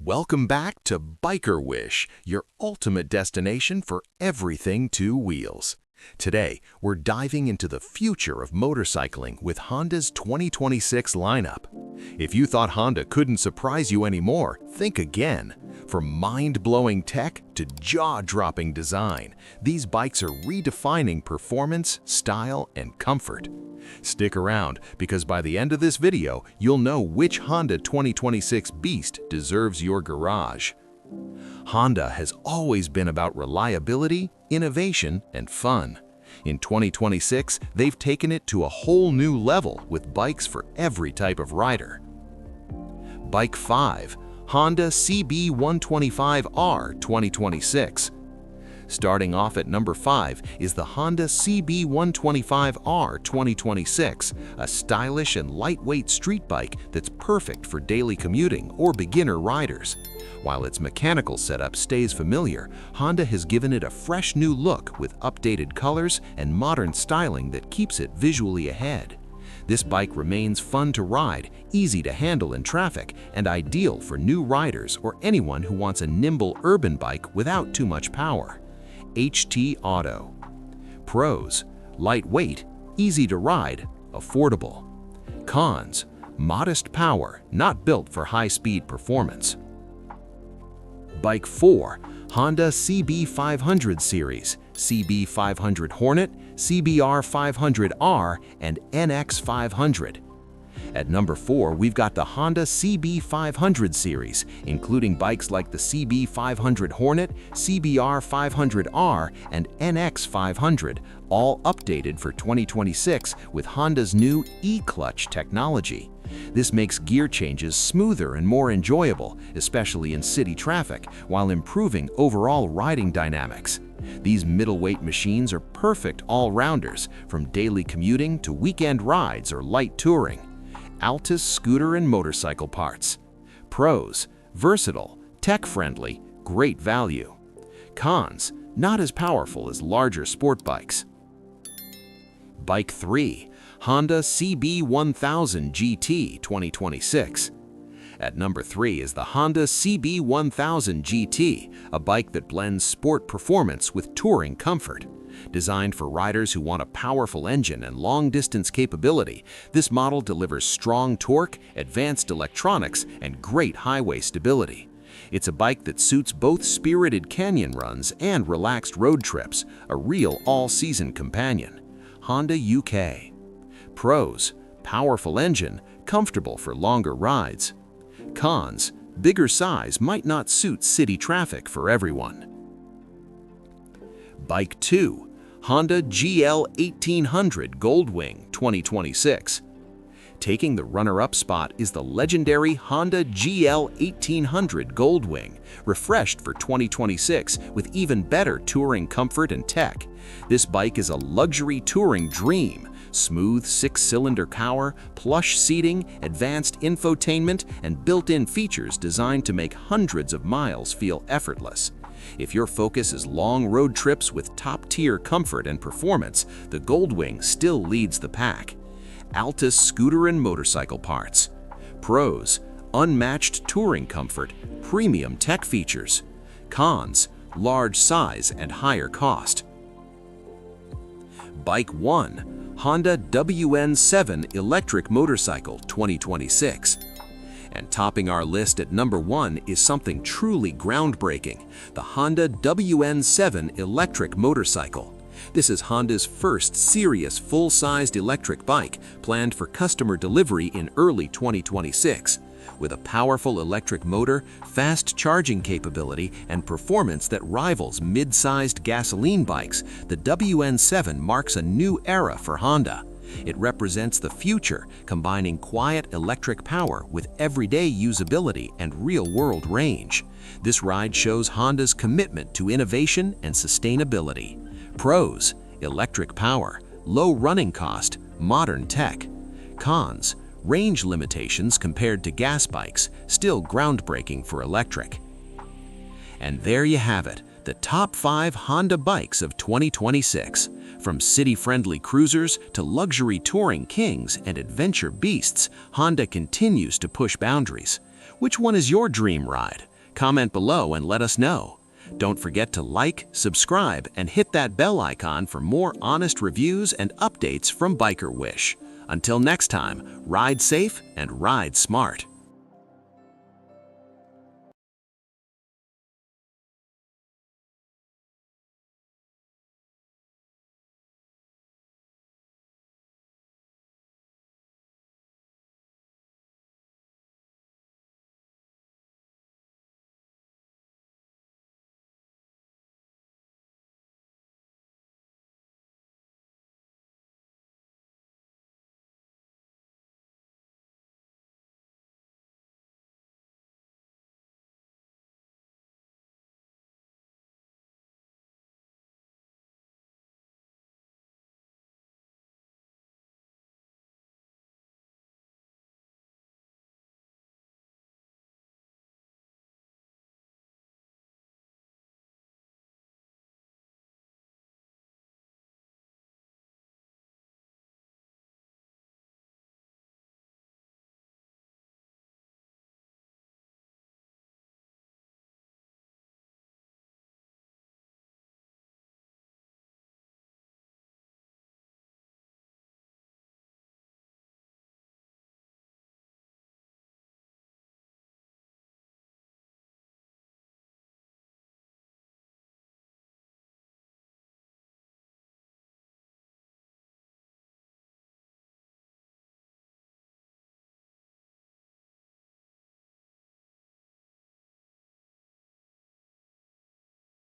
Welcome back to Biker Wish, your ultimate destination for everything two wheels. Today, we're diving into the future of motorcycling with Honda's 2026 lineup. If you thought Honda couldn't surprise you anymore, think again. From mind-blowing tech to jaw-dropping design, these bikes are redefining performance, style, and comfort. Stick around, because by the end of this video, you'll know which Honda 2026 beast deserves your garage. Honda has always been about reliability, innovation, and fun. In 2026, they've taken it to a whole new level with bikes for every type of rider. Bike 5, Honda CB125R 2026. Starting off at number 5 is the Honda CB125R 2026, a stylish and lightweight street bike that's perfect for daily commuting or beginner riders. While its mechanical setup stays familiar, Honda has given it a fresh new look with updated colors and modern styling that keeps it visually ahead. This bike remains fun to ride, easy to handle in traffic, and ideal for new riders or anyone who wants a nimble urban bike without too much power. HT Auto. Pros: lightweight, easy to ride, affordable. Cons: modest power, not built for high-speed performance. Bike 4, Honda CB500 series, CB500 Hornet, CBR 500R, and NX 500. At number 4, we've got the Honda CB500 series, including bikes like the CB500 Hornet, CBR 500R, and NX 500, all updated for 2026 with Honda's new e-clutch technology. This makes gear changes smoother and more enjoyable, especially in city traffic, while improving overall riding dynamics. These middleweight machines are perfect all-rounders, from daily commuting to weekend rides or light touring. Altus scooter and motorcycle parts. Pros: versatile, tech-friendly, great value. Cons: not as powerful as larger sport bikes. Bike 3, Honda CB1000 GT 2026. At number 3 is the Honda CB1000 GT, a bike that blends sport performance with touring comfort. Designed for riders who want a powerful engine and long-distance capability, this model delivers strong torque, advanced electronics, and great highway stability. It's a bike that suits both spirited canyon runs and relaxed road trips, a real all-season companion. Honda UK. Pros: powerful engine, comfortable for longer rides. Cons: bigger size might not suit city traffic for everyone. Bike 2, Honda GL1800 Goldwing 2026. Taking the runner-up spot is the legendary Honda GL1800 Goldwing, refreshed for 2026 with even better touring comfort and tech. This bike is a luxury touring dream. Smooth 6-cylinder power, plush seating, advanced infotainment, and built-in features designed to make hundreds of miles feel effortless. If your focus is long road trips with top-tier comfort and performance, the Goldwing still leads the pack. Altus scooter and motorcycle parts. Pros: unmatched touring comfort, premium tech features. Cons: large size and higher cost. Bike 1, Honda WN7 Electric Motorcycle 2026. And topping our list at number 1 is something truly groundbreaking, the Honda WN7 Electric Motorcycle. This is Honda's first serious full-sized electric bike, planned for customer delivery in early 2026. With a powerful electric motor, fast charging capability, and performance that rivals mid-sized gasoline bikes, the WN7 marks a new era for Honda. It represents the future, combining quiet electric power with everyday usability and real-world range. This ride shows Honda's commitment to innovation and sustainability. Pros: electric power, low running cost, modern tech. Cons: range limitations compared to gas bikes, still groundbreaking for electric. And there you have it, the top 5 Honda bikes of 2026. From city-friendly cruisers to luxury touring kings and adventure beasts, Honda continues to push boundaries. Which one is your dream ride? Comment below and let us know. Don't forget to like, subscribe, and hit that bell icon for more honest reviews and updates from Biker Wish. Until next time, ride safe and ride smart.